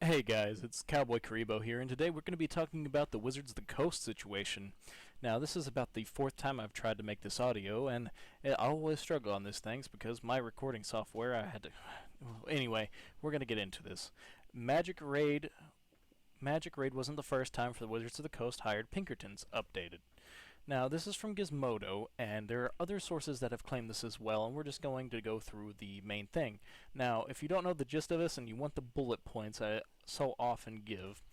Hey guys, it's Cowboy Karibo here, and today we're going to be talking about the Wizards of the Coast situation. Now, this is about the fourth time I've tried to make this audio, and I always struggle on these things because my recording software, I had to... Anyway, we're going to get into this. Magic Raid wasn't the first time for the Wizards of the Coast hired Pinkertons, updated. Now, this is from Gizmodo, and there are other sources that have claimed this as well, and we're just going to go through the main thing. Now, if you don't know the gist of this and you want the bullet points I so often give,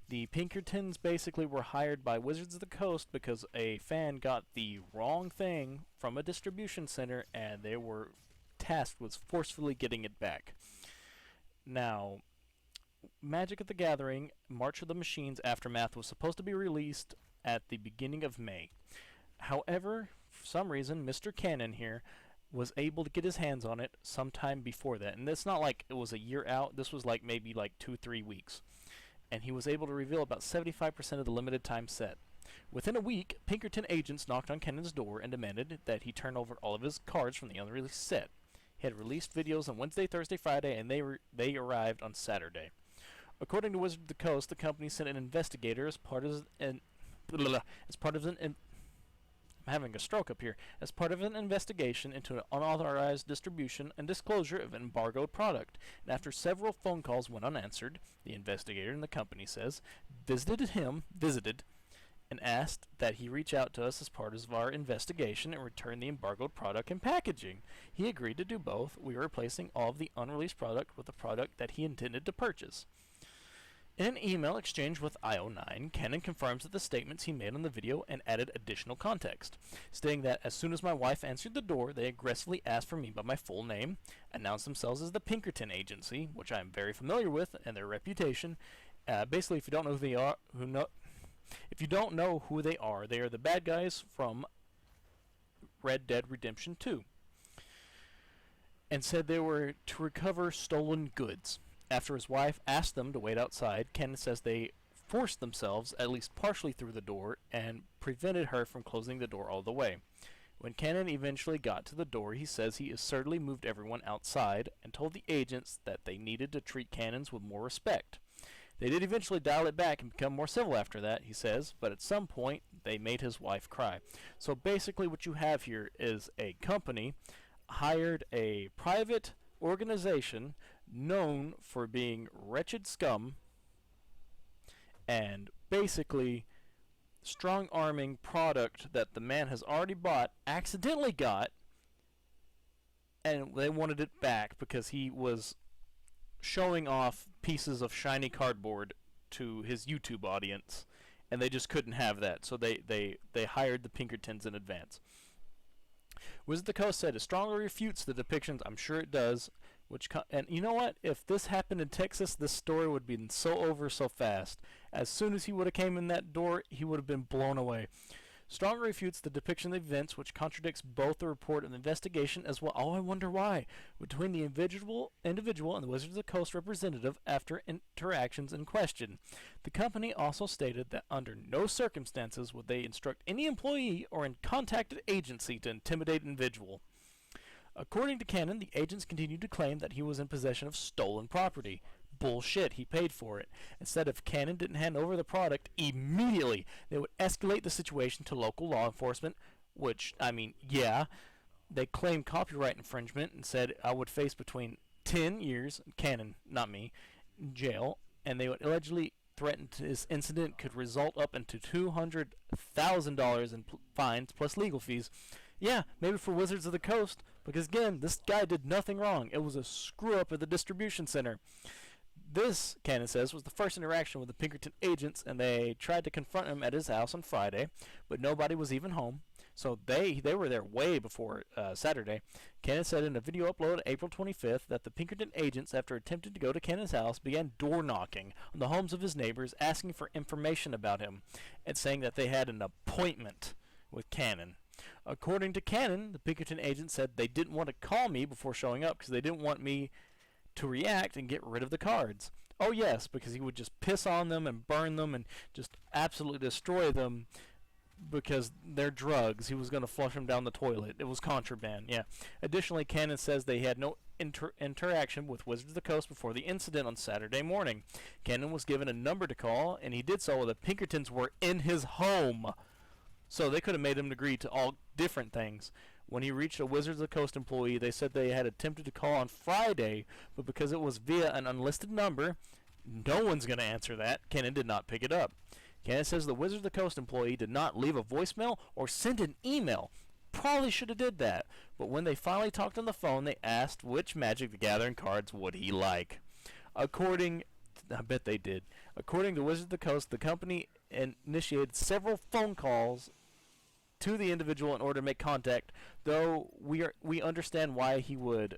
the Pinkertons basically were hired by Wizards of the Coast because a fan got the wrong thing from a distribution center, and they were tasked with forcefully getting it back. Now, Magic: The Gathering March of the Machines Aftermath was supposed to be released at the beginning of May. However, for some reason, Mr. Cannon here was able to get his hands on it sometime before that. And it's not like it was a year out. This was like maybe like 2-3 weeks. And he was able to reveal about 75% of the limited time set. Within a week, Pinkerton agents knocked on Cannon's door and demanded that he turn over all of his cards from the unreleased set. He had released videos on Wednesday, Thursday, Friday, and they arrived on Saturday. According to Wizard of the Coast, the company sent an investigator as part of an I'm having a stroke up here. As part of an investigation into an unauthorized distribution and disclosure of an embargoed product, and after several phone calls went unanswered, the investigator in the company says visited and asked that he reach out to us as part of our investigation and return the embargoed product and packaging. He agreed to do both. We are replacing all of the unreleased product with the product that he intended to purchase. In an email exchange with IO9, Cannon confirms that the statements he made on the video and added additional context, stating that as soon as my wife answered the door, they aggressively asked for me by my full name, announced themselves as the Pinkerton Agency, which I am very familiar with, and their reputation. Basically, if you don't know they are the bad guys from Red Dead Redemption 2, and said they were to recover stolen goods. After his wife asked them to wait outside, Cannon says they forced themselves at least partially through the door and prevented her from closing the door all the way. When Cannon eventually got to the door, he says he assertively moved everyone outside and told the agents that they needed to treat Cannons with more respect. They did eventually dial it back and become more civil after that, he says, but at some point they made his wife cry. So basically what you have here is a company hired a private organization known for being wretched scum and basically strong-arming product that the man has already bought, accidentally got, and they wanted it back because he was showing off pieces of shiny cardboard to his YouTube audience, and they just couldn't have that, so they hired the Pinkertons in advance. Wizard of the Coast said it strongly refutes the depictions. I'm sure it does. And you know what? If this happened in Texas, this story would be so over so fast. As soon as he would have came in that door, he would have been blown away. Strongly refutes the depiction of the events, which contradicts both the report and the investigation as well. Oh, I wonder why. Between the individual and the Wizards of the Coast representative after interactions in question. The company also stated that under no circumstances would they instruct any employee or contacted agency to intimidate an individual. According to Cannon, the agents continued to claim that he was in possession of stolen property. Bullshit, he paid for it. Instead, if Cannon didn't hand over the product immediately, they would escalate the situation to local law enforcement, which, I mean, yeah. They claimed copyright infringement and said I would face between 10 years, Cannon, not me, in jail, and they would allegedly threaten this incident could result up into $200,000 in fines plus legal fees. Yeah, maybe for Wizards of the Coast, because again, this guy did nothing wrong. It was a screw-up at the distribution center. This, Cannon says, was the first interaction with the Pinkerton agents, and they tried to confront him at his house on Friday, but nobody was even home. So they were there way before Saturday. Cannon said in a video uploaded April 25th that the Pinkerton agents, after attempting to go to Cannon's house, began door knocking on the homes of his neighbors, asking for information about him, and saying that they had an appointment with Cannon. According to Cannon, the Pinkerton agents said they didn't want to call me before showing up because they didn't want me to react and get rid of the cards. Oh yes, because he would just piss on them and burn them and just absolutely destroy them because they're drugs. He was going to flush them down the toilet. It was contraband, yeah. Additionally, Cannon says they had no interaction with Wizards of the Coast before the incident on Saturday morning. Cannon was given a number to call, and he did so while the Pinkertons were in his home. So they could have made him agree to all different things. When he reached a Wizards of the Coast employee, they said they had attempted to call on Friday, but because it was via an unlisted number, no one's going to answer that. Cannon did not pick it up. Cannon says the Wizards of the Coast employee did not leave a voicemail or send an email. Probably should have did that. But when they finally talked on the phone, they asked which Magic the Gathering cards would he like. I bet they did. According to Wizards of the Coast, the company initiated several phone calls to the individual in order to make contact, though we understand why he would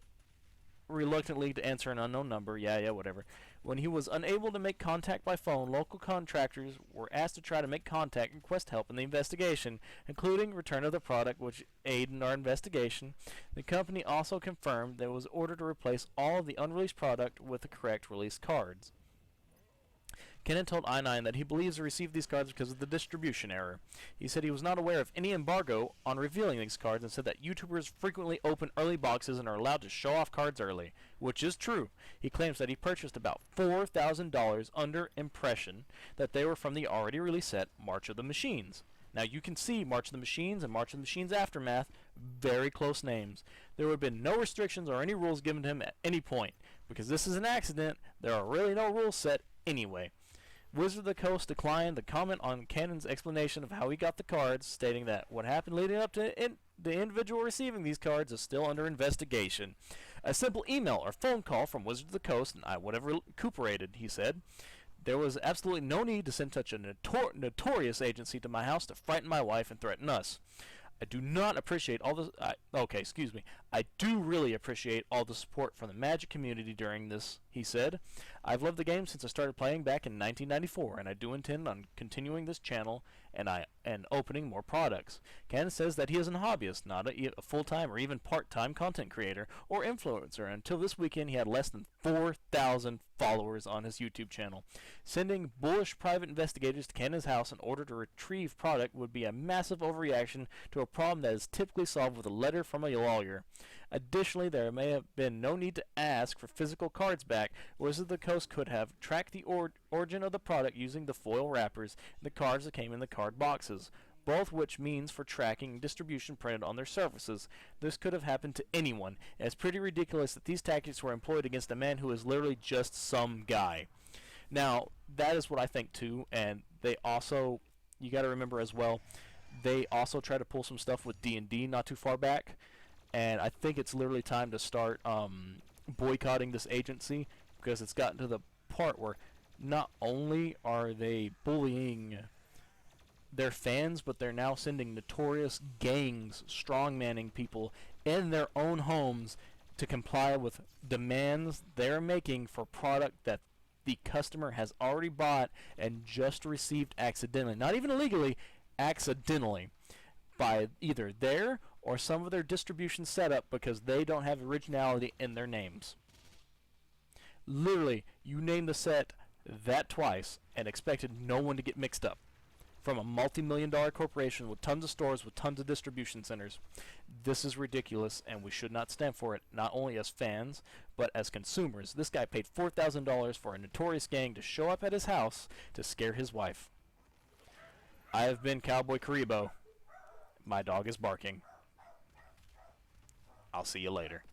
reluctantly to answer an unknown number. Yeah, whatever. When he was unable to make contact by phone, local contractors were asked to try to make contact and request help in the investigation, including return of the product, which aid in our investigation. The company also confirmed that it was ordered to replace all of the unreleased product with the correct released cards. Cannon told I9 that he believes he received these cards because of the distribution error. He said he was not aware of any embargo on revealing these cards and said that YouTubers frequently open early boxes and are allowed to show off cards early, which is true. He claims that he purchased about $4,000 under impression that they were from the already released set March of the Machines. Now you can see March of the Machines and March of the Machines Aftermath, very close names. There would have been no restrictions or any rules given to him at any point. Because this is an accident, there are really no rules set anyway. Wizard of the Coast declined to comment on Cannon's explanation of how he got the cards, stating that what happened leading up to the individual receiving these cards is still under investigation. A simple email or phone call from Wizard of the Coast and I would have recuperated, he said. There was absolutely no need to send such a notorious agency to my house to frighten my wife and threaten us. I do not appreciate all the... I do really appreciate all the support from the Magic community during this, he said. I've loved the game since I started playing back in 1994, and I do intend on continuing this channel and opening more products. Cannon says that he is a hobbyist, not a full-time or even part-time content creator or influencer. Until this weekend, he had less than 4,000 followers on his YouTube channel. Sending bullish private investigators to Cannon's house in order to retrieve product would be a massive overreaction to a problem that is typically solved with a letter from a lawyer. Additionally, there may have been no need to ask for physical cards back. Wizards of the Coast could have tracked the origin of the product using the foil wrappers and the cards that came in the card boxes, both which means for tracking and distribution printed on their surfaces. This could have happened to anyone, and it's pretty ridiculous that these tactics were employed against a man who is literally just some guy. Now, that is what I think too, and they also, you got to remember as well, they also try to pull some stuff with D&D not too far back. And I think it's literally time to start boycotting this agency, because it's gotten to the part where not only are they bullying their fans, but they're now sending notorious gangs strongmanning people in their own homes to comply with demands they're making for product that the customer has already bought and just received accidentally. Not even illegally, accidentally. By either their or some of their distribution setup, because they don't have originality in their names. Literally, you name the set that twice and expected no one to get mixed up. From a multi-million-dollar corporation with tons of stores with tons of distribution centers. This is ridiculous, and we should not stand for it, not only as fans, but as consumers. This guy paid $4,000 for a notorious gang to show up at his house to scare his wife. I have been Cowboy Karibo. My dog is barking. I'll see you later.